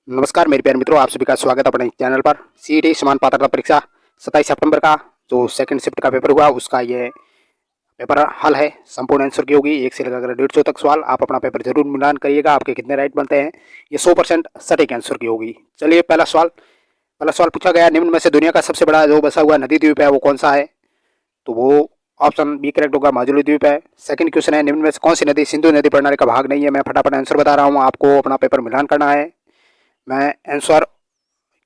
नमस्कार मेरे प्यारे मित्रों, आप सभी का स्वागत है अपने चैनल पर। सीईटी समान पात्रता परीक्षा 27 सितंबर का जो सेकंड शिफ्ट का पेपर हुआ उसका ये पेपर हल है। संपूर्ण आंसर की होगी 1 से लेकर 150 तक सवाल। आप अपना पेपर जरूर मिलान करिएगा, आपके कितने राइट बनते हैं। ये 100% सटीक आंसर की होगी। चलिए पहला सवाल पूछा गया, निम्न में से दुनिया का सबसे बड़ा जो बसा हुआ नदी द्वीप है वो कौन सा है? तो वो ऑप्शन बी करेक्ट होगा, माजुली द्वीप है। सेकंड क्वेश्चन है, निम्न में से कौन सी नदी सिंधु नदी प्रणाली का भाग नहीं है? मैं फटाफट आंसर बता रहा हूँ, आपको अपना पेपर मिलान करना है। मैं आंसर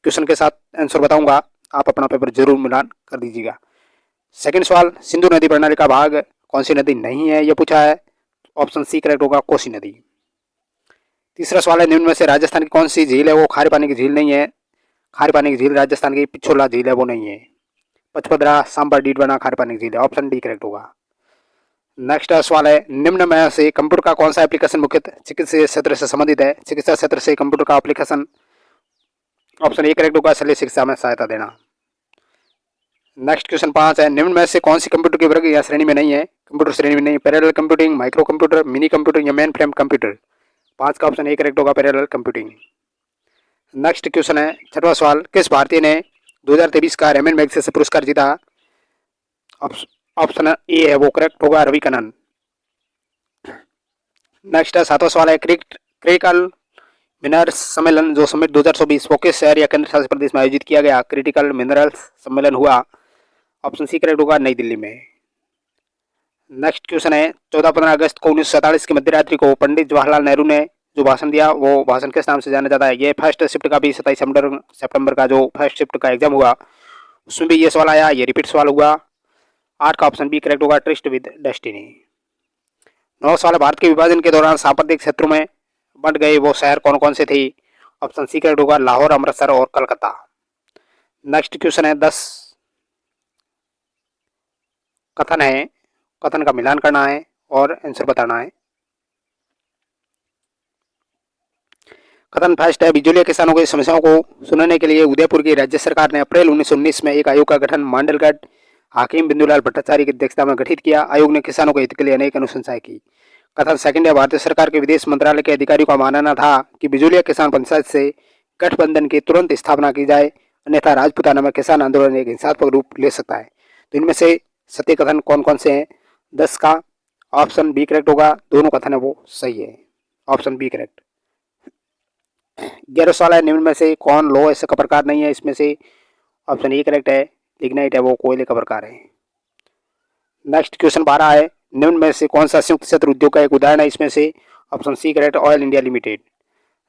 क्वेश्चन के साथ आंसर बताऊंगा, आप अपना पेपर जरूर मिलान कर दीजिएगा। सेकंड सवाल, सिंधु नदी प्रणाली का भाग कौन सी नदी नहीं है, यह पूछा है। ऑप्शन सी करेक्ट होगा, कोसी नदी। तीसरा सवाल है, निम्न में से राजस्थान की कौन सी झील है वो खारे पानी की झील नहीं है? खारे पानी की झील राजस्थान की पिछोला झील है, वो नहीं है। पचपदरा, सांबर, डीडवाना खारे पानी की झील है। ऑप्शन डी करेक्ट होगा। नेक्स्ट सवाल है, निम्न में से कंप्यूटर का कौन सा एप्लीकेशन मुख्यतः चिकित्सा क्षेत्र से संबंधित है? चिकित्सा क्षेत्र से कंप्यूटर का एप्लीकेशन ऑप्शन ए करेक्ट होगा, शल्य चिकित्सा में सहायता देना। नेक्स्ट क्वेश्चन 5 है, निम्न में से कौन सी कंप्यूटर की वर्ग या श्रेणी में नहीं है? कंप्यूटर श्रेणी में नहीं, parallel computing, micro computer, mini computer या मेन फ्रेम कंप्यूटर। 5 का ऑप्शन ए करेक्ट होगा, पैरेलल कंप्यूटिंग। नेक्स्ट क्वेश्चन है, छठवां सवाल, किस भारतीय ने 2023 का रेमन मैगसेसे पुरस्कार जीता? ऑप्शन ए है वो करेक्ट होगा, रवि कनन। नेक्स्ट है सातवां सवाल है, क्रिटिकल मिनरल्स सम्मेलन जो समिट 2024 वो किस शहर या केंद्र शासित प्रदेश में आयोजित किया गया? क्रिटिकल मिनरल्स सम्मेलन हुआ, ऑप्शन सी करेक्ट होगा, नई दिल्ली में। नेक्स्ट क्वेश्चन है, 14-15 अगस्त को 1947 की मध्यरात्रि को पंडित जवाहरलाल नेहरू ने जो भाषण दिया वो भाषण किस नाम से जाना जाता है? ये फर्स्ट शिफ्ट का भी 27 सितंबर का जो फर्स्ट शिफ्ट का एग्जाम हुआ उसमें भी ये सवाल आया, ये रिपीट सवाल हुआ। 8 का ऑप्शन बी करेक्ट होगा, ट्रिस्ट विद डेस्टिनी। 9 सवाल, भारत के विभाजन के दौरान सांप्रदायिक क्षेत्रों में बंट गए वो शहर कौन कौन से थे? ऑप्शन सी करेक्ट होगा, लाहौर, अमृतसर और कलकत्ता। नेक्स्ट क्वेश्चन है, 10 कथन है, कथन का मिलान करना है और आंसर बताना है। कथन फर्स्ट है, बिजौलिया किसानों की समस्याओं को सुनने के लिए उदयपुर की राज्य सरकार ने अप्रैल 1919 में एक आयोग का गठन मांडलगढ़ हाकिम बिंदुलाल भट्टाचार्य की अध्यक्षता में गठित किया। आयोग ने किसानों के हित के लिए अनेक अनुशंसाएं की। कथन सेकंड है, भारतीय सरकार के विदेश मंत्रालय के अधिकारियों का मानना था कि बिजौलिया किसान पंचायत से गठबंधन की तुरंत स्थापना की जाए, अन्यथा राजपूताना में किसान आंदोलन एक हिंसात्मक रूप ले सकता है। तो इनमें से सत्य कथन कौन कौन से हैं? 10 का ऑप्शन बी करेक्ट होगा, दोनों कथन है वो सही है, ऑप्शन बी करेक्ट। 11 सवाल है, निम्न में से कौन लो ऐसा का प्रकार नहीं है? इसमें से ऑप्शन ए करेक्ट है, लिग्नाइट है वो कोयले का प्रकार है। नेक्स्ट क्वेश्चन 12 है, निम्न में से कौन सा संयुक्त क्षेत्र उद्योग का एक उदाहरण है? इसमें से option C correct, Oil India Limited.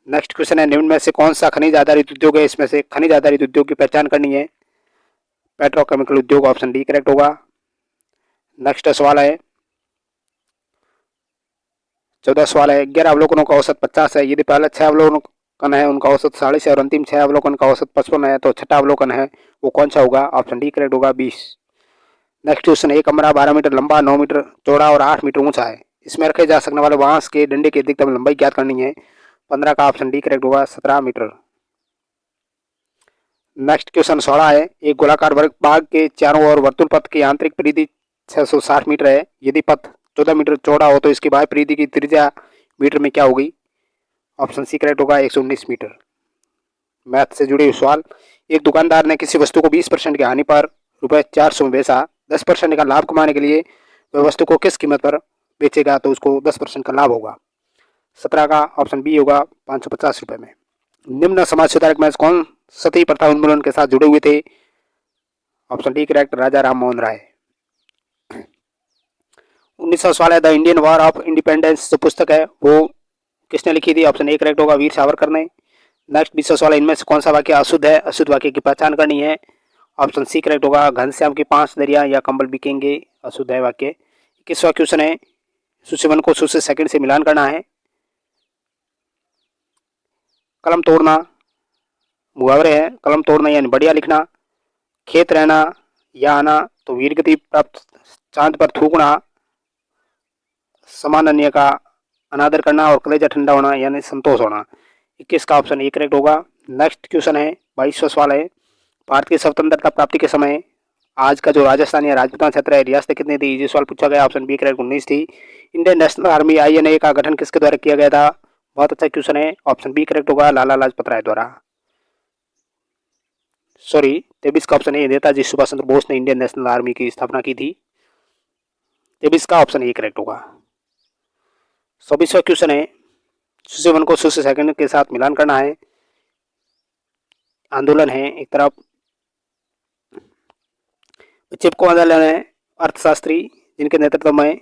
Next question है, निम्न में से कौन सा खनिज आधारित उद्योग है? इसमें से खनिज आधारित उद्योग की पहचान करनी है, पेट्रोकेमिकल उद्योग, ऑप्शन डी करेक्ट होगा। नेक्स्ट सवाल है 14 सवाल है, 11 अवलोकनों का औसत 50 है, यदि पहले 6 अवलोकन है उनका औसत 40 है और अंतिम 6 अवलोकन का औसत 55 है तो छठा अवलोकन है वो कौन सा होगा? ऑप्शन डी करेक्ट होगा, 20। नेक्स्ट क्वेश्चन, एक कमरा 12 मीटर लंबा, 9 मीटर चौड़ा और 8 मीटर ऊंचा है, इसमें रखे जा सकने वाले बांस के डंडे की अधिकतम लंबाई ज्ञात करनी है। 15 का ऑप्शन डी करेक्ट होगा, 17 मीटर। नेक्स्ट क्वेश्चन 16 है, एक गोलाकार वर्ग भाग के चारों ओर वर्तुल पथ की आंतरिक परिधि 660 मीटर है, यदि पथ 14 मीटर चौड़ा हो तो इसकी बाह्य परिधि की त्रिज्या मीटर में क्या होगी? ऑप्शन सी करेक्ट होगा, 119 मीटर। मैथ से जुड़े सवाल, एक दुकानदार ने किसी वस्तु को 20% की हानि पर ₹400 में बेचा, 10% का लाभ कमाने के लिए वह वस्तु को किस कीमत पर बेचेगा तो उसको 10% का लाभ होगा? 17 का ऑप्शन बी होगा, 550 रुपये में। निम्न समाज सुधारक में कौन सती प्रथा उन्मूलन के साथ जुड़े हुए थे? ऑप्शन डी करेक्ट, राजा राम मोहन राय। 1900 सवाल है, the Indian war of independence जो पुस्तक है वो किसने लिखी थी? ऑप्शन ए करेक्ट होगा, वीर सावरकर ने। नेक्स्ट 20 सवाल है, इनमें से कौन सा वाक्य अशुद्ध है? अशुद्ध वाक्य की पहचान करनी है, ऑप्शन सी करेक्ट होगा, घनश्याम की 5 दरिया या कंबल बिकेंगे, अशुद्ध है वाक्य। 21वां क्वेश्चन है, सुशेवन को सुशे सेकंड से मिलान करना है। कलम तोड़ना मुहावरे हैं, कलम तोड़ना यानी बढ़िया लिखना, खेत रहना या आना तो वीर गति प्राप्त, चांद पर थूकना, समान अन्य का अनादर करना और कलेजा ठंडा होना यानी संतोष होना। 21 का ऑप्शन ए करेक्ट होगा। नेक्स्ट क्वेश्चन है 22वां सवाल है, भारत की स्वतंत्रता प्राप्ति के समय आज का जो राजस्थान या राजपूताना क्षेत्र है रियासतें कितनी थी? ये सवाल पूछा गया, ऑप्शन बी करेक्ट 19 थी। इंडियन नेशनल आर्मी INA का गठन किसके द्वारा किया गया था? बहुत अच्छा क्वेश्चन है, ऑप्शन बी करेक्ट होगा, लाला लाजपत राय द्वारा। सॉरी, 23 का ऑप्शन ए, नेताजी सुभाष चंद्र बोस ने इंडियन नेशनल आर्मी की स्थापना की थी। 23 का ऑप्शन ए करेक्ट होगा। 24वां क्वेश्चन है, सूची 1 को सूची 2 के साथ मिलान करना है। आंदोलन है एक तरफ, चिपको आंदोलन है अर्थशास्त्री जिनके नेतृत्व में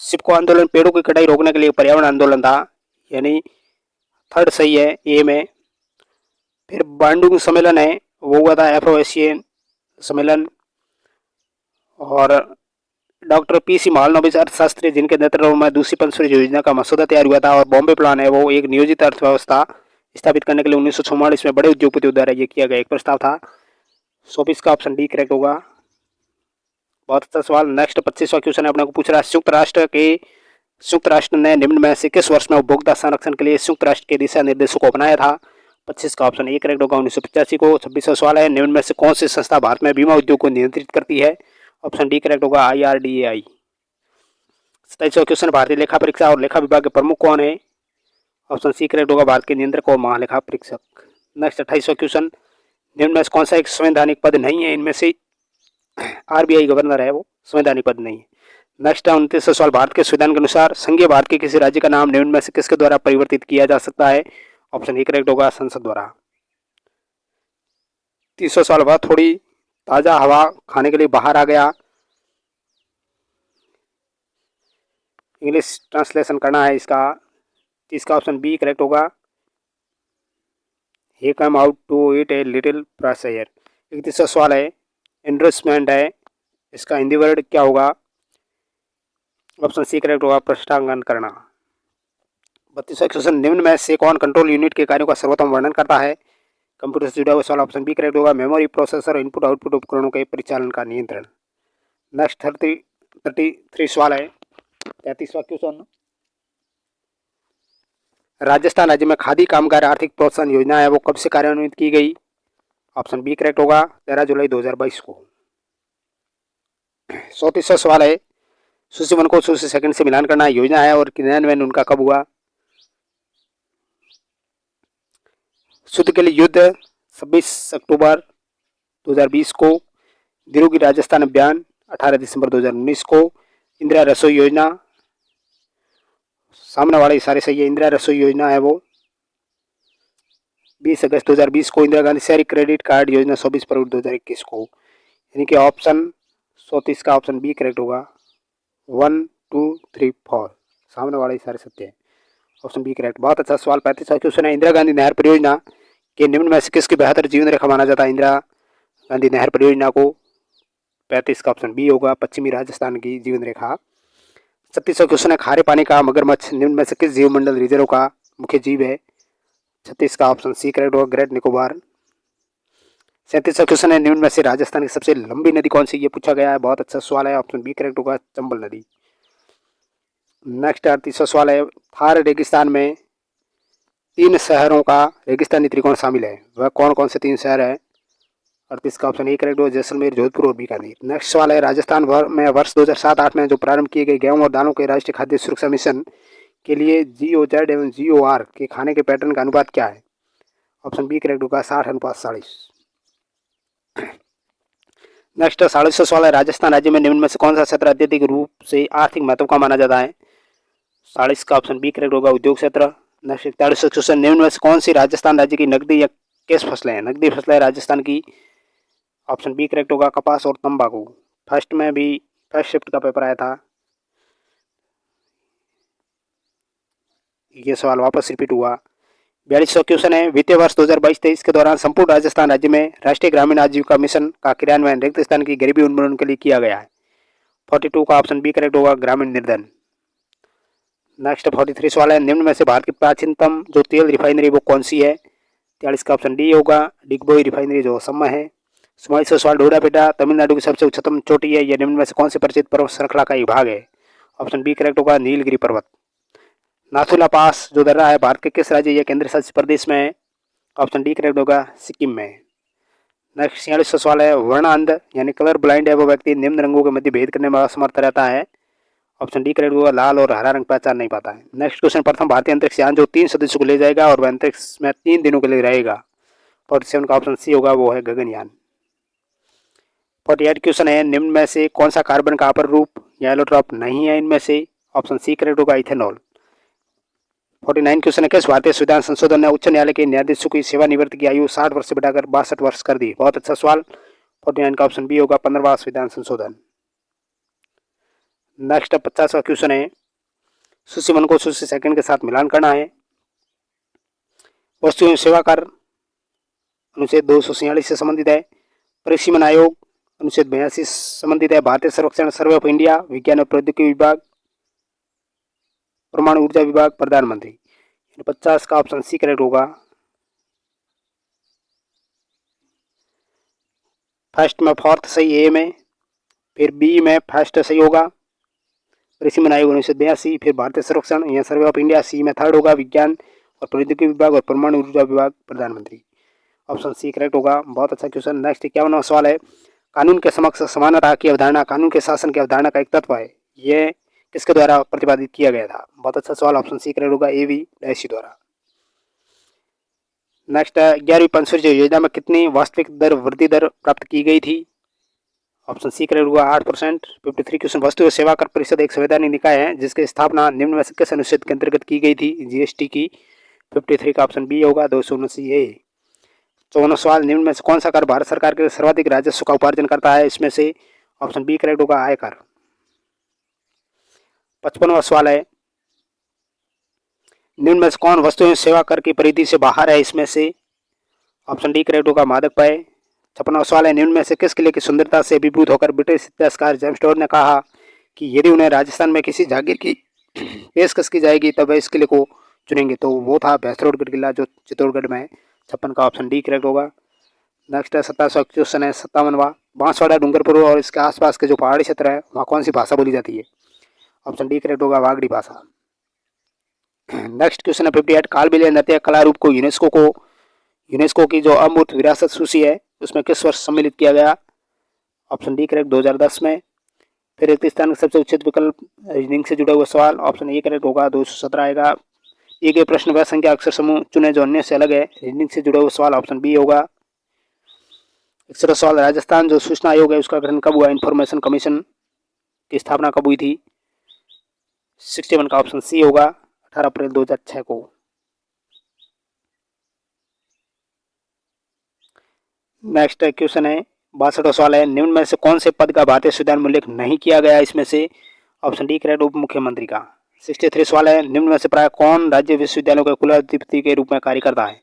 चिपको आंदोलन पेड़ों की कटाई रोकने के लिए पर्यावरण आंदोलन था, यानी थर्ड सही है ए में। फिर बांडुंग सम्मेलन है, वो हुआ था एफ्रो एशियन सम्मेलन। और डॉक्टर पीसी महालनोबिस अर्थशास्त्री जिनके नेतृत्व में दूसरी पंचवर्षीय योजना का मसौदा तैयार हुआ था। और बॉम्बे प्लान है, वो एक नियोजित अर्थव्यवस्था स्थापित करने के लिए 1944 में बड़े उद्योगपतियों द्वारा ये किया गया एक प्रस्ताव था। 24 का ऑप्शन डी करेक्ट होगा। बहुत अच्छा सवाल। नेक्स्ट 25वां क्वेश्चन अपने को पूछ रहा है, संयुक्त राष्ट्र ने निम्न में से किस वर्ष में उपभोक्ता संरक्षण के लिए संयुक्त राष्ट्र के दिशा निर्देशों को अपनाया था? 25 का ऑप्शन ए करेक्ट होगा, 1985 को। 26वां सवाल है, निम्न में से कौन सी संस्था भारत में बीमा उद्योग को नियंत्रित करती है? ऑप्शन डी करेक्ट होगा, IRDAI। 27वां क्वेश्चन, भारतीय लेखा परीक्षा और लेखा विभाग के प्रमुख कौन है? ऑप्शन सी करेक्ट होगा, भारत के नियंत्रक और महालेखा परीक्षक। नेक्स्ट 28वां क्वेश्चन, निम्न में से कौन सा एक संवैधानिक पद नहीं है? इनमें से RBI गवर्नर है, वो संवैधानिक पद नहीं है। नेक्स्ट 29वां सवाल, भारत के संविधान के अनुसार संघीय भारत के किसी राज्य का नाम निम्न में से किसके द्वारा परिवर्तित किया जा सकता है? ऑप्शन ए करेक्ट होगा, संसद द्वारा। 30वां सवाल, वह थोड़ी ताजा हवा खाने के लिए बाहर आ गया। इंग्लिश ट्रांसलेशन करना है इसका। इसका ऑप्शन बी करेक्ट होगा, he came out to eat a little fresh air। 31वां सवाल है, एंडोर्समेंट है, इसका हिंदी वर्ड क्या होगा? ऑप्शन सी करेक्ट होगा, पृष्ठांकन करना। 32वां क्वेश्चन, निम्न में से कौन कंट्रोल यूनिट के कार्यों का सर्वोत्तम वर्णन करता है? कंप्यूटर से जुड़ा हुआ सवाल। ऑप्शन बी करेक्ट होगा, मेमोरी, प्रोसेसर, इनपुट आउटपुट उपकरणों के परिचालन का नियंत्रण। नेक्स्ट 33 सवाल है, 33वां क्वेश्चन, राजस्थान राज्य में खादी कामगार आर्थिक प्रोत्साहन योजना है, वो कब से कार्यान्वित की गई? ऑप्शन बी करेक्ट होगा, 13 जुलाई 2022 को। 34वां सवाल है, सूची 1 को सूची 2 से मिलान करना योजना है और क्रियान्वयन उनका कब हुआ? शुद्ध के लिए युद्ध 26 अक्टूबर 2020 को। दिरोगी राजस्थान अभियान 18 दिसंबर 2019 को। इंदिरा रसोई योजना, सामने वाले सारे सही है, इंदिरा रसोई योजना है वो 20 अगस्त 2020 को। इंदिरा गांधी शहरी क्रेडिट कार्ड योजना 24 फरवरी 2021 को। यानी कि ऑप्शन 34 का ऑप्शन बी करेक्ट होगा, 1 2 3 4 सामने वाले सारे सत्य है, ऑप्शन बी करेक्ट। बहुत अच्छा सवाल। 35वां क्वेश्चन है, इंदिरा गांधी नहर परियोजना के निम्न में से किसकी बेहतर जीवन रेखा माना जाता है? इंदिरा गांधी नहर परियोजना को। 35 का ऑप्शन बी होगा, पश्चिमी राजस्थान की जीवन रेखा। 36वां क्वेश्चन है, खारे पानी का मगरमच्छ निम्न में से किस जीव मंडल रिजर्व का मुख्य जीव है? 36 का ऑप्शन सी करेक्ट होगा, ग्रेट निकोबार। 37वां क्वेश्चन है, निम्न में से राजस्थान की सबसे लंबी नदी कौन सी? ये पूछा गया है, बहुत अच्छा सवाल है, ऑप्शन बी करेक्ट होगा, चंबल नदी। नेक्स्ट 38वां सवाल है, थार रेगिस्तान में 3 शहरों का रेगिस्तानी त्रिकोण शामिल है, वह कौन कौन से 3 शहर है? 38 का ऑप्शन ए करेक्ट होगा, जैसलमेर, जोधपुर और बीकानेर। नेक्स्ट सवाल है, राजस्थान में वर्ष 2007-8 में जो प्रारंभ किए गए गेहूं और दालों के राष्ट्रीय खाद्य सुरक्षा मिशन के लिए GOZ एवं GOR के खाने के पैटर्न का अनुपात क्या है? ऑप्शन बी करेक्ट होगा, 60:40। नेक्स्ट 40वां सवाल है, राजस्थान राज्य में निम्न में से कौन सा क्षेत्र अत्यधिक रूप से आर्थिक महत्व का माना जाता है? 40 का ऑप्शन बी करेक्ट होगा, उद्योग क्षेत्र। नेक्स्ट 41वां क्वेश्चन, निम्न में से कौन सी राजस्थान राज्य की नकदी या कैश फसलें हैं? नकदी फसलें राजस्थान की। ऑप्शन बी करेक्ट होगा, कपास और तंबाकू। फर्स्ट शिफ्ट का पेपर आया था, ये सवाल वापस रिपीट हुआ। 42वां क्वेश्चन है, वित्तीय वर्ष 2022-23 के दौरान संपूर्ण राजस्थान राज्य में राष्ट्रीय ग्रामीण आजीविका मिशन का क्रियान्वयन रिक्त स्थान की गरीबी उन्मूलन के लिए किया गया है। 42 का ऑप्शन बी करेक्ट होगा, ग्रामीण निर्धन। नेक्स्ट 43 सवाल है, निम्न में से भारत की प्राचीनतम जो तेल रिफाइनरी वो कौन सी है? 43 का ऑप्शन डी होगा, डिगबोई रिफाइनरी जो असम में है। 44वां सवाल, ढोडापेटा तमिलनाडु की सबसे उच्चतम चोटी है, यह निम्न में से कौन से परिचित पर्वत श्रृंखला का एक भाग है? ऑप्शन बी करेक्ट होगा, नीलगिरी पर्वत। नाथुला पास जो दर्रा है भारत के किस राज्य या केंद्र शासित प्रदेश में है? ऑप्शन डी करेक्ट होगा, सिक्किम में। नेक्स्ट 46वां सवाल है, वर्ण अंध यानी कलर ब्लाइंड है वो व्यक्ति निम्न रंगों के मध्य भेद करने में असमर्थ रहता है। ऑप्शन डी करेक्ट होगा, लाल और हरा रंग पहचान नहीं पाता है। नेक्स्ट क्वेश्चन, प्रथम भारतीय अंतरिक्ष यान जो 3 सदस्यों को ले जाएगा और वह अंतरिक्ष में 3 दिनों के लिए रहेगा। 47 का ऑप्शन सी होगा, वो है गगनयान। 48 क्वेश्चन है, निम्न में से कौन सा कार्बन का अपर रूप या एलोट्रॉप नहीं है इनमें से। ऑप्शन सी करेक्ट होगा, इथेनॉल। 49 क्वेश्चन है, किस भारतीय संविधान संशोधन ने उच्च न्यायालय के न्यायाधीशों की सेवानिवृत्ति की आयु 60 वर्ष से बढ़ाकर 62 वर्ष कर दी। बहुत अच्छा सवाल। 49 का ऑप्शन बी होगा, 15वां संविधान संशोधन। नेक्स्ट 50वां क्वेश्चन है, सूची 1 को सूची 2 के साथ मिलान करना है। वस्तु एवं सेवा कर अनुच्छेद 246 से संबंधित है। परिसीमन आयोग अनुच्छेद 82 संबंधित है। भारतीय सर्वेक्षण सर्वे ऑफ इंडिया, विज्ञान और प्रौद्योगिकी विभाग, परमाणु ऊर्जा विभाग, प्रधानमंत्री। 50 का ऑप्शन सी करेक्ट होगा। फर्स्ट में फोर्थ सही, ए में, फिर बी में फर्स्ट सही होगा, परिसीमन आयोग 1982, फिर भारतीय सर्वेक्षण या सर्वे ऑफ इंडिया, सी में थर्ड होगा, विज्ञान और प्रौद्योगिकी विभाग और परमाणु ऊर्जा विभाग, प्रधानमंत्री। ऑप्शन सी करेक्ट होगा। बहुत अच्छा क्वेश्चन। नेक्स्ट 51वां सवाल है, कानून के समक्ष समानता की अवधारणा कानून के शासन की अवधारणा का एक तत्व है, यह किसके द्वारा प्रतिपादित किया गया था। बहुत अच्छा सवाल। ऑप्शन सी करेक्ट होगा, ए वी डैशी द्वारा। नेक्स्ट 11वीं पंचवर्षीय योजना में कितनी वास्तविक दर वृद्धि दर प्राप्त की गई थी। ऑप्शन सी करेक्ट होगा, 8%। 53 क्वेश्चन, वस्तु एवं सेवा कर परिषद एक संवैधानिक निकाय है जिसकी स्थापना निम्न में से किस अनुच्छेद के अंतर्गत की गई थी, जीएसटी की। 53 का ऑप्शन बी होगा, 279 ए। 54वां सवाल, निम्न में से कौन सा कर भारत सरकार के सर्वाधिक राजस्व का उपार्जन करता है इसमें से। ऑप्शन बी करेक्ट होगा, आयकर। 55वां सवाल है, निम्न में से कौन वस्तु एवं सेवा कर की परिधि से बाहर है इसमें से। ऑप्शन डी करेक्ट होगा, मादक पेय। 56वां सवाल है, निम्न में से किस किले की सुंदरता से अभिभूत होकर ब्रिटिश इतिहासकार जेम्स टोड ने कहा कि यदि उन्हें राजस्थान में किसी जागीर की पेशकश की जाएगी तब वे इस किले को चुनेंगे, तो वो था भैंसरोडगढ़ किला जो चित्तौड़गढ़ में है। 56 का ऑप्शन डी करेक्ट होगा। नेक्स्ट 27वां क्वेश्चन है, 57वां, बांसवाड़ा, डूंगरपुर और इसके आसपास के जो पहाड़ी क्षेत्र है वहाँ कौन सी भाषा बोली जाती है। ऑप्शन डी करेक्ट होगा, वागड़ी भाषा। नेक्स्ट क्वेश्चन है 58, कालबेलिया नृत्य कला रूप को यूनेस्को की जो अमूर्त विरासत सूची है उसमें किस वर्ष सम्मिलित किया गया। ऑप्शन डी करेक्ट, 2010 में। फिर रेगिस्तान सबसे उचित विकल्प रीजनिंग से जुड़ा हुआ सवाल, ऑप्शन ए करेक्ट होगा, 217 आएगा। दिए गए प्रश्न वह संख्या अक्षर समूह चुने जो अन्य से अलग है, रीजनिंग से जुड़ा हुआ सवाल, ऑप्शन बी होगा। 61 सवाल, राजस्थान जो सूचना आयोग है उसका गठन कब हुआ, इन्फॉर्मेशन कमीशन की स्थापना कब हुई थी। 61 का ऑप्शन सी होगा, 18 अप्रैल 2006 को। नेक्स्ट क्वेश्चन है 62वां सवाल है, निम्न में से कौन से पद का भारतीय संविधान में उल्लेख नहीं किया गया इसमें से। ऑप्शन डी करेक्ट, उप मुख्यमंत्री का। 63 सवाल है, निम्न में से प्राय कौन राज्य विश्वविद्यालयों के कुलाधिपति के रूप में कार्य करता है,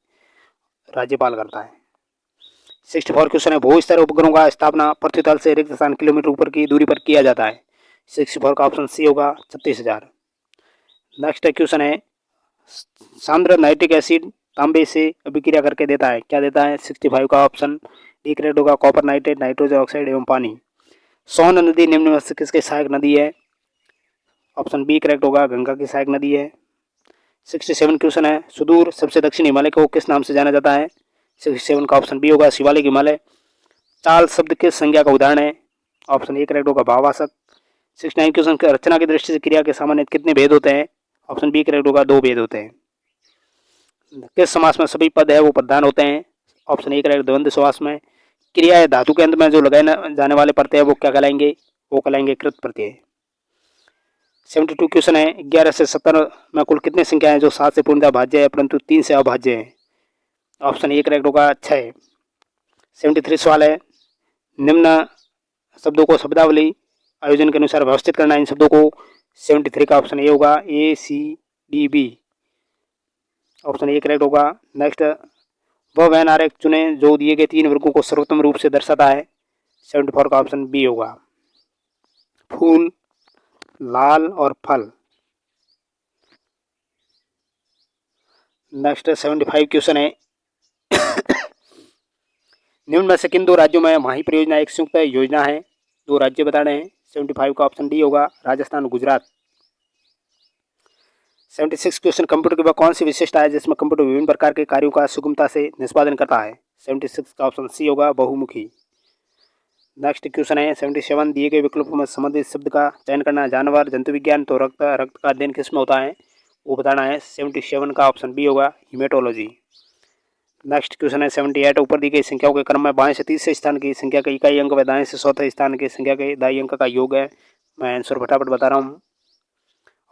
राज्यपाल करता है। 64 क्वेश्चन है, भू स्तर उपग्रहों का स्थापना पृथ्वी तल से रिक्त स्थान किलोमीटर ऊपर की दूरी पर किया जाता है। 64 का ऑप्शन सी होगा, 36,000। नेक्स्ट क्वेश्चन है, सांद्र नाइट्रिक एसिड तांबे से अभिक्रिया करके देता है, क्या देता है। 65 का ऑप्शन डी करेक्ट होगा, कॉपर नाइट्रेट, नाइट्रोजन ऑक्साइड एवं पानी। सोन नदी निम्न में से किसकी सहायक नदी है। ऑप्शन बी करेक्ट होगा, गंगा की सहायक नदी है। 67 क्वेश्चन है, सुदूर सबसे दक्षिण हिमालय को किस नाम से जाना जाता है। 67 का ऑप्शन बी होगा, शिवालिक हिमालय। चाल शब्द किस संज्ञा का उदाहरण है। ऑप्शन ए करेक्ट होगा, भाववाचक। 69 क्वेश्चन के रचना की दृष्टि से क्रिया के सामान्य कितने भेद होते हैं। ऑप्शन बी करेक्ट होगा, 2 भेद होते हैं। किस समास में सभी पद है वो प्रधान होते हैं। ऑप्शन ए करेक्ट, द्वंद्व समास में। क्रिया या धातु के अंत में जो लगाए जाने वाले प्रत्यय वो क्या कहलाएंगे, वो कहलाएंगे कृत प्रत्यय। 72 क्वेश्चन है, 11 से 17 में कुल कितनी संख्या है जो 7 से पूर्णतः भाज्य है परंतु 3 से अभाज्य है। ऑप्शन ए करेक्ट होगा, 6। 73 सवाल है, निम्न शब्दों को शब्दावली आयोजन के अनुसार व्यवस्थित करना, इन शब्दों को। 73 का ऑप्शन ए होगा, A C D B. Option A correct होगा। नेक्स्ट, वह वैन आरेख चुने जो दिए गए 3 वर्गों को सर्वोत्तम रूप से दर्शाता है। 74 का ऑप्शन बी होगा, फूल, लाल और फल। नेक्स्ट 75 क्वेश्चन है, निम्न में से किन 2 राज्यों में माही परियोजना एक संयुक्त योजना है, 2 राज्य बताने हैं। 75 का ऑप्शन डी होगा, राजस्थान, गुजरात। 76 क्वेश्चन, कंप्यूटर की वह कौन सी विशेषता है जिसमें कंप्यूटर विभिन्न प्रकार के कार्यों का सुगमता से निष्पादन करता है। 76 का ऑप्शन सी होगा बहुमुखी। नेक्स्ट क्वेश्चन है 77, दिए गए विकल्पों में संबंधित शब्द का चयन करना। जानवर, जंतु विज्ञान, तो रक्त का अध्ययन किसमें होता है, वो बताना है। 77 का ऑप्शन बी होगा हीमेटोलॉजी। नेक्स्ट क्वेश्चन है 78, ऊपर दी गई संख्याओं के क्रम में बाएं से तीसरे स्थान की संख्या के इकाई अंक व दाएं से चौथे स्थान की संख्या के दाई अंक का योग है। मैं आंसर फटाफट बता रहा हूँ,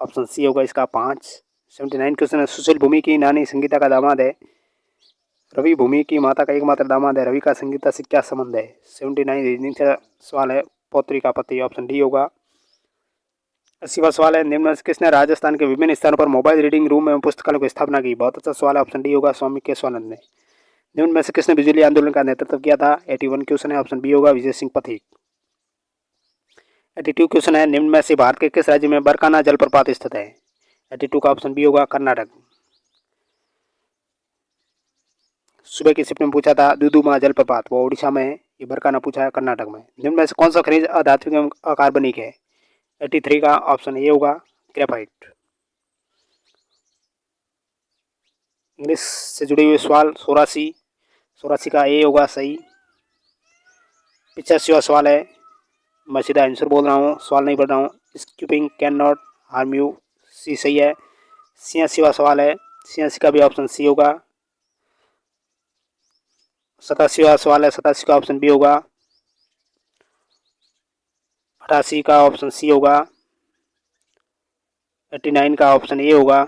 ऑप्शन सी होगा इसका 5। 79 क्वेश्चन है, सुशील भूमि की नानी संगीता का दामाद है, रवि भूमि की माता का एकमात्र दामाद है, रवि का संगीता से क्या संबंध है। 79 रीजनिंग का सवाल है, पौत्री का पति, ऑप्शन डी होगा। 80वां सवाल है, निम्न में से किसने राजस्थान के विभिन्न स्थानों पर मोबाइल रीडिंग रूम एवं पुस्तकालयों की स्थापना की। बहुत अच्छा सवाल है, ऑप्शन डी होगा स्वामी केशवानंद ने। निम्न में से किसने बिजली आंदोलन का नेतृत्व किया था। 81 क्वेश्चन है, ऑप्शन बी होगा विजय सिंह पथिक। 82 क्वेश्चन है, निम्न में से भारत के किस राज्य में बरकाना जलप्रपात स्थित है। 82 का ऑप्शन बी होगा कर्नाटक। सुबह की शिफ्ट में पूछा था दुदुमा जलप्रपात, वो उड़ीसा में है, ये बरकाना पूछा है कर्नाटक में। निम्न में से कौन सा खनिज अधात्विक एवं अकार्बनिक है। 83 का ऑप्शन ए होगा ग्रेफाइट। इंग्लिश से जुड़े हुए सवाल 84 का ए होगा सही। 85वां सवाल है, मैं सीधा आंसर बोल रहा हूँ, सवाल नहीं पढ़ रहा हूँ। Skipping can not harm you, see सही है। 86वां सवाल है, 86 का भी ऑप्शन सी होगा। 87वां सवाल है, 87 का ऑप्शन बी होगा। 88 का ऑप्शन सी होगा। 89 का ऑप्शन ए होगा।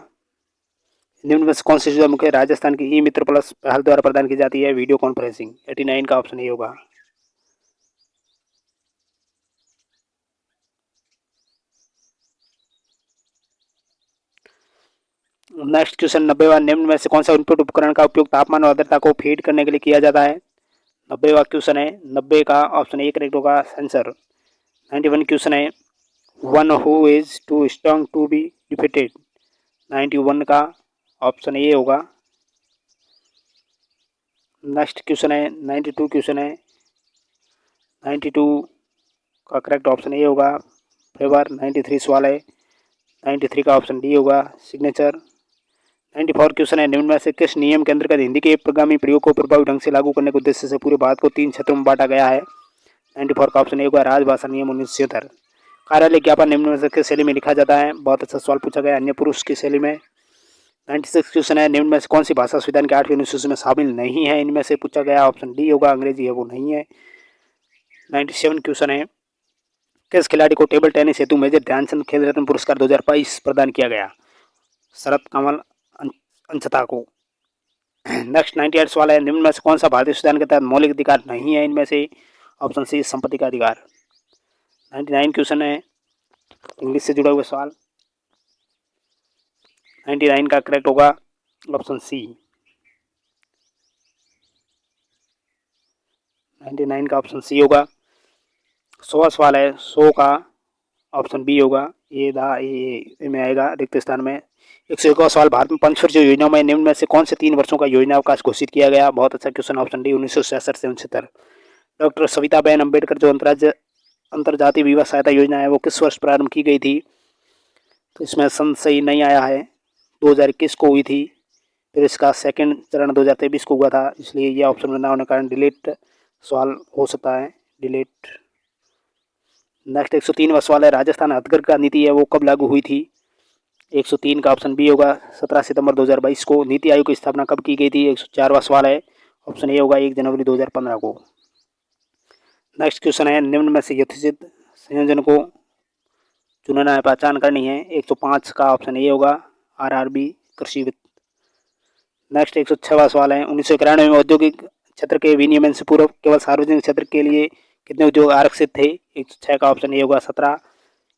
निम्न में से कौन सी सुविधा मुख्य राजस्थान की ई मित्र प्लस पहल द्वारा प्रदान की जाती है। Video conferencing. 89 का ऑप्शन ए होगा। नेक्स्ट क्वेश्चन 90वां, निम्न में से कौन सा इनपुट उपकरण का उपयोग तापमान और आर्द्रता को फीड करने के लिए किया जाता है। 90वां क्वेश्चन है, 90 का ऑप्शन ए करेक्ट होगा सेंसर। 91 क्वेश्चन है, one who is too strong to be defeated. 91 का ऑप्शन ए होगा। नेक्स्ट क्वेश्चन है 92 क्वेश्चन है, 92 का करेक्ट ऑप्शन ए होगा फेवर। 93 सवाल है, 93 का ऑप्शन डी होगा सिग्नेचर। 94 क्वेश्चन है, निम्न में से किस नियम के अंतर्गत हिंदी के प्रोग्रामी प्रयोग को प्रभावी ढंग से लागू करने के उद्देश्य से पूरे भारत को 3 क्षेत्रों में बांटा गया है। 94 का ऑप्शन ए होगा राजभाषा नियम 1976। कार्यालय ज्ञापन निम्न में से किस शैली में लिखा जाता है। बहुत अच्छा सवाल पूछा गया, अन्य पुरुष की शैली में। 96 क्वेश्चन है, निम्न में से कौन सी भाषा संविधान के 8वीं अनुसूची में शामिल नहीं है। इनमें से पूछा गया, ऑप्शन डी होगा अंग्रेजी है, वो नहीं है। 97 क्वेश्चन है, किस खिलाड़ी को टेबल टेनिस हेतु मेजर ध्यानचंद खेल रत्न पुरस्कार 2022 प्रदान किया गया। शरद कमल अंशता को। नेक्स्ट 98 सवाल है, निम्न में से कौन सा भारतीय संविधान के तहत मौलिक अधिकार नहीं है। इनमें से ऑप्शन सी संपत्ति का अधिकार। 99 क्वेश्चन है, इंग्लिश से जुड़ा हुआ सवाल। 99 का करेक्ट होगा ऑप्शन सी। 99 का ऑप्शन सी होगा। 100वां सवाल है, 100 का ऑप्शन बी होगा, ए में आएगा रिक्त स्थान में। 101वां सवाल, भारत में पंचवर्षीय योजनाओं में निम्न में से कौन से 3 वर्षों का योजना अवकाश घोषित किया गया। बहुत अच्छा क्वेश्चन, ऑप्शन डी 1966 से 69। डॉक्टर सविताबेन अम्बेडकर जो अंतर्जातीय विवाह सहायता योजना है वो किस वर्ष प्रारंभ की गई थी। तो इसमें सन सही नहीं आया है, 2021 को हुई थी। फिर इसका सेकंड चरण 2023 को हुआ था, इसलिए यह ऑप्शन में ना होने के कारण डिलीट सवाल हो सकता है, डिलीट। नेक्स्ट 103वां सवाल है, राजस्थान हथकरघा का नीति है वो कब लागू हुई थी। 103 का ऑप्शन बी होगा 17 सितंबर 2022 को। नीति आयोग की स्थापना कब की गई थी। 104वां सवाल है, ऑप्शन ए होगा 1 जनवरी 2015 को। नेक्स्ट क्वेश्चन है, निम्न में से यथोचित संयोजन को चुनना है, पहचान करनी है। 105 का ऑप्शन ए होगा आरआरबी कृषि वित्त। नेक्स्ट 106वां सवाल है, 1991 में औद्योगिक क्षेत्र के विनियमन से पूर्व केवल सार्वजनिक क्षेत्र के लिए कितने उद्योग आरक्षित थे। 106 का ऑप्शन ए होगा 17।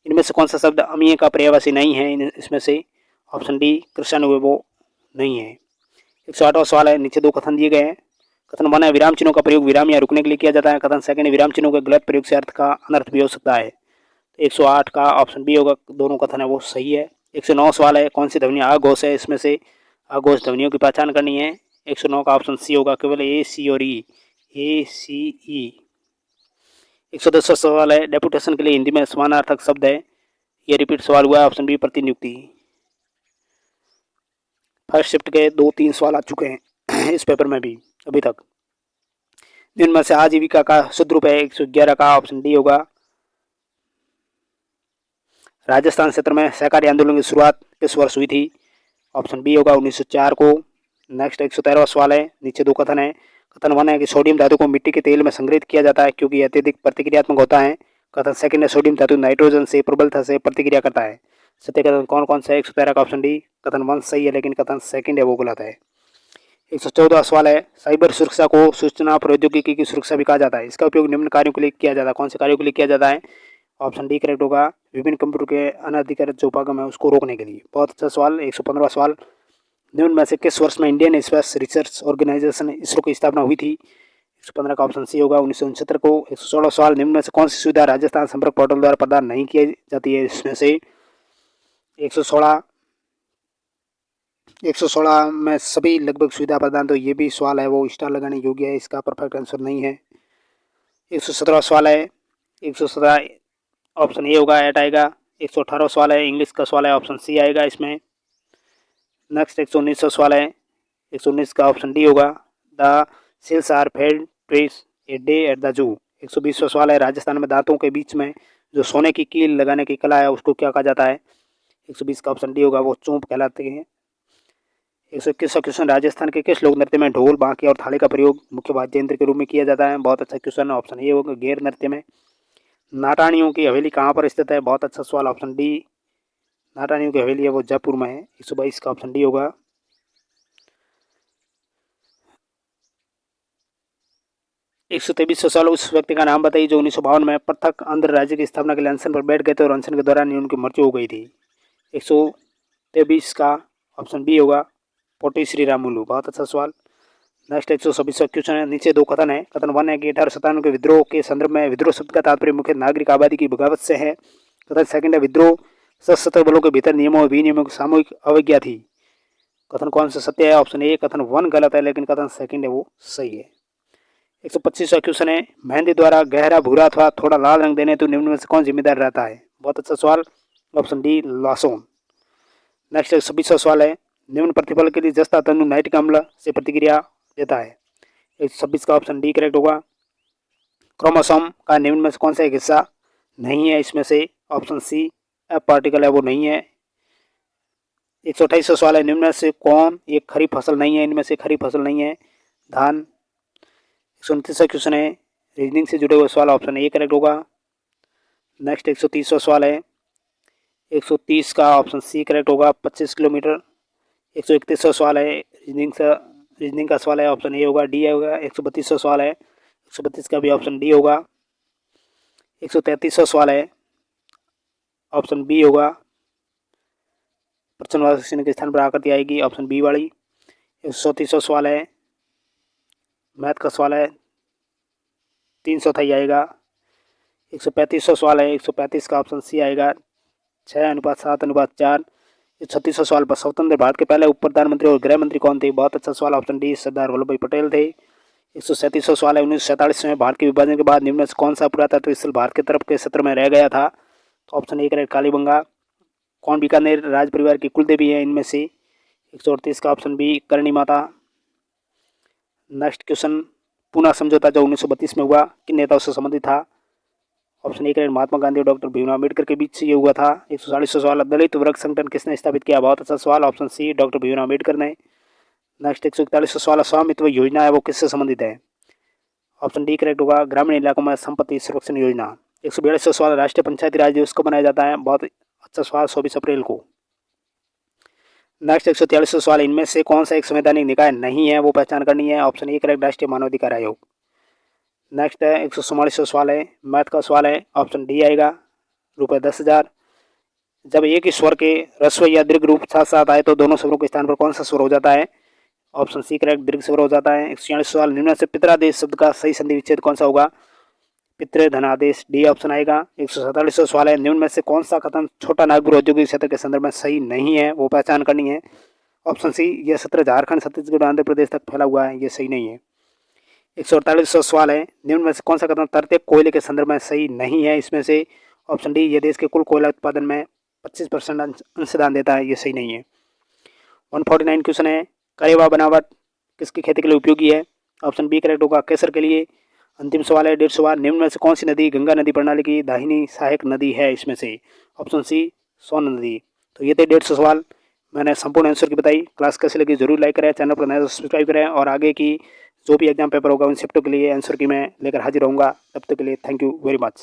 इनमें से कौन सा शब्द अमीय का पर्यायवाची नहीं है। इसमें से ऑप्शन डी कृष्ण वो नहीं है। 108वां सवाल है, नीचे 2 कथन दिए गए हैं। कथन 1 है, विराम चिन्हों का प्रयोग विराम या रुकने के लिए किया जाता है। कथन 2 विराम चिन्हों के गलत प्रयोग से अर्थ का अनर्थ भी हो सकता है। 108 का ऑप्शन बी होगा, दोनों कथन है वो सही है। 109 सवाल है, कौन सी ध्वनि अघोष है। इसमें से अघोष ध्वनियों की पहचान करनी है। 109 का ऑप्शन सी होगा, केवल ए सी और ई, ए सी ई। 110 सवाल है, डेपुटेशन के लिए हिंदी में समानार्थक शब्द है। ये रिपीट सवाल हुआ है, ऑप्शन बी प्रतिनियुक्ति। फर्स्ट शिफ्ट के 2-3 सवाल आ चुके हैं इस पेपर में भी अभी तक। निम्न में से आजीविका का शुद्ध रूप है 111 का, ऑप्शन डी होगा। राजस्थान क्षेत्र में सहकारी आंदोलन की शुरुआत किस वर्ष हुई थी, ऑप्शन बी होगा 1904 को। नेक्स्ट 113वां सवाल है, नीचे दो कथन है। कथन 1 है कि सोडियम धातु को मिट्टी के तेल में संग्रहित किया जाता है क्योंकि यह अत्यधिक प्रतिक्रियात्मक होता है। कथन सेकंड है, सोडियम धातु नाइट्रोजन से प्रबलता से प्रतिक्रिया करता है। सत्य कथन कौन कौन सा है, 113 का ऑप्शन डी। कथन 1 सही है, लेकिन कथन सेकंड है वो गलत है। 114वां सवाल है, साइबर सुरक्षा को सूचना प्रौद्योगिकी की सुरक्षा भी कहा जाता है। इसका उपयोग निम्न कार्यों के लिए किया जाता है। कौन से कार्यों के लिए किया जाता है, ऑप्शन डी करेक्ट होगा। विभिन्न कंप्यूटर के अनधिकृत जो उपागम है उसको रोकने के लिए। बहुत अच्छा सवाल। 115वां सवाल, निम्न में से किस वर्ष में Indian Space Research Organisation ISRO की स्थापना हुई थी, 115 का ऑप्शन सी होगा 1969 को। 116वां सवाल, निम्न में से कौन सी सुविधा राजस्थान संपर्क पोर्टल द्वारा प्रदान नहीं की जाती है, इसमें से 116 में सभी लगभग सुविधा प्रदान, तो ये भी सवाल है वो स्टार लगाने योग्य है, इसका परफेक्ट आंसर नहीं है। 117वां सवाल है, 117 ऑप्शन ए होगा, एट आएगा। 118वां सवाल है, इंग्लिश का सवाल है, ऑप्शन सी आएगा इसमें। नेक्स्ट 119वां सवाल है, 119 का ऑप्शन डी होगा। The seals are fed twice a day at the zoo. 120वां सवाल है, राजस्थान में दांतों के बीच में जो सोने की कील लगाने की कला है उसको क्या कहा जाता है, 120 का ऑप्शन डी होगा, वो चूंप कहलाते हैं। 121वां क्वेश्चन, राजस्थान के किस लोक नृत्य में ढोल, बांके और थाली का प्रयोग मुख्य वाद्य यंत्र के रूप में किया जाता है, बहुत अच्छा क्वेश्चन, ऑप्शन ए होगा गैर नृत्य में। नाटानियों की हवेली कहाँ पर स्थित है, बहुत अच्छा सवाल, ऑप्शन डी। नाटानियों की हवेली है वो जयपुर में है। 122 का ऑप्शन डी होगा। 123वां सवाल, उस व्यक्ति का नाम बताइए जो 1952 में पृथक आंध्र राज्य की स्थापना के लिए अनशन पर बैठ गए थे और अनशन के दौरान ही उनकी मृत्यु हो गई थी। 123 का ऑप्शन बी होगा, पोटी श्रीरामुलु, बहुत अच्छा सवाल। नेक्स्ट 126वां क्वेश्चन है, नीचे दो कथन है। कथन 1 है कि 1857 के विद्रोह के संदर्भ में विद्रोह शब्द का तात्पर्य मुख्य नागरिक आबादी की बगावत से है। कथन सेकंड है, विद्रोह सशस्त्र बलों के भीतर नियमों और विनियमों की सामूहिक अवज्ञा थी। कथन कौन सा सत्य है, ऑप्शन ए। कथन 1 गलत है, लेकिन कथन सेकंड है वो सही है। 125वां क्वेश्चन है, मेहंदी द्वारा गहरा भूरा अथवा थोड़ा लाल रंग देने तो निम्न में से कौन जिम्मेदार रहता है, बहुत अच्छा सवाल, ऑप्शन डी लासोन। नेक्स्ट 126वां सवाल है, निम्न प्रतिफल के लिए जस्ता तंतु नाइट्रिक अम्ल से प्रतिक्रिया देता है, 126 का ऑप्शन डी करेक्ट होगा। क्रोमोसोम का निम्न में से कौन सा एक हिस्सा नहीं है, इसमें से ऑप्शन सी एफ पार्टिकल है वो नहीं है। 128वां सवाल है, निम्न में से कौन एक खरीफ फसल नहीं है, इनमें से खरीफ फसल नहीं है धान। 129वां क्वेश्चन है, रीजनिंग से जुड़े हुए सवाल, ऑप्शन ए करेक्ट होगा। नेक्स्ट 130वां सवाल है, 130 का ऑप्शन सी करेक्ट होगा, 25 किलोमीटर। 131वां सवाल है, रीजनिंग का सवाल है, ऑप्शन ए होगा, डी होगा। 132वां सवाल है, 132 का भी ऑप्शन डी होगा। 133वां सवाल है, ऑप्शन बी होगा, प्रश्नवाचक चिन्ह के स्थान पर आकृति आएगी, ऑप्शन बी वाली। 134वां सवाल है, मैथ का सवाल है, 3 चौथाई आएगा। 135वां सवाल है, 135 का ऑप्शन सी आएगा, 6:7:4। 36वां सवाल पर स्वतंत्र भारत के पहले उप प्रधानमंत्री और गृह मंत्री कौन थे, बहुत अच्छा सवाल, ऑप्शन डी सरदार वल्लभ भाई पटेल थे। 137वां सवाल है, 1947 में भारत के विभाजन के बाद निम्न में से कौन सा पुरातत्व स्थल भारत के तरफ के क्षेत्र में रह गया था, तो ऑप्शन ए करेक्ट कालीबंगा। कौन बीकानेर राज परिवार की कुलदेवी है इनमें से, 138 का option B Karni Mata. Next question, Poona समझौता जो 1932 में हुआ किन नेताओं से संबंधित था, option A correct Mahatma Gandhi और डॉक्टर भीमराव अम्बेडकर के बीच ये हुआ था। 140वां सवाल, दलित वर्ग संगठन किसने स्थापित किया, बहुत अच्छा सवाल, option C doctor Bhimrao Ambedkar ने। नेक्स्ट 141वां सवाल, स्वामित्व योजना है वो किससे संबंधित है, ऑप्शन डी करेक्ट होगा, ग्रामीण इलाकों में संपत्ति संरक्षण योजना। 142वां सवाल, राष्ट्रीय पंचायती राज दिवस कब मनाया जाता है, बहुत अच्छा सवाल, 24 अप्रैल को। नेक्स्ट 143वां सवाल, इनमें से कौन सा एक संवैधानिक निकाय नहीं है वो पहचान करनी है, ऑप्शन ए करेक्ट राष्ट्रीय मानवाधिकार आयोग। नेक्स्ट है 144वां सवाल है, मैथ का सवाल है, ऑप्शन डी आएगा, ₹10,000। जब एक ही स्वर के ह्रस्व या दीर्घ रूप साथ साथ आए तो दोनों स्वरों के स्थान पर कौन सा स्वर हो जाता है, ऑप्शन सी करेक्ट दीर्घ स्वर हो जाता है। 146वां सवाल, निम्न से पितरादेश शब्द का सही संधि विच्छेद कौन सा होगा, पितृ धनादेश, डी ऑप्शन आएगा। 147वां सवाल है, निम्न में से कौन सा कथन छोटा नागपुर औद्योगिक क्षेत्र के संदर्भ में सही नहीं है वो पहचान करनी है, ऑप्शन सी यह क्षेत्र झारखंड छत्तीसगढ़ आंध्र प्रदेश तक फैला हुआ है, ये सही नहीं है। 148वां सवाल है, निम्न में से कौन सा कथन तरते कोयले के संदर्भ में सही नहीं है, इसमें से ऑप्शन डी यह देश के कुल कोयला उत्पादन में 25% अंशदान देता है, ये सही नहीं है। 149 क्वेश्चन है, करेवा बनावट किसकी खेती के लिए उपयोगी है, ऑप्शन बी करेक्ट होगा, केसर के लिए। अंतिम सवाल है 150वां, निम्न में से कौन सी नदी गंगा नदी प्रणाली की दाहिनी सहायक नदी है इसमें से? ऑप्शन सी सोन नदी। तो ये थे 150 सवाल, मैंने संपूर्ण आंसर की बताई। क्लास कैसी लगी जरूर लाइक करें, चैनल पर नया तो सब्सक्राइब करें, और आगे की जो भी एग्जाम पेपर होगा उन शिफ्टों के लिए आंसर की मैं लेकर हाजिर रहूँगा। तब तक के लिए थैंक यू वेरी मच।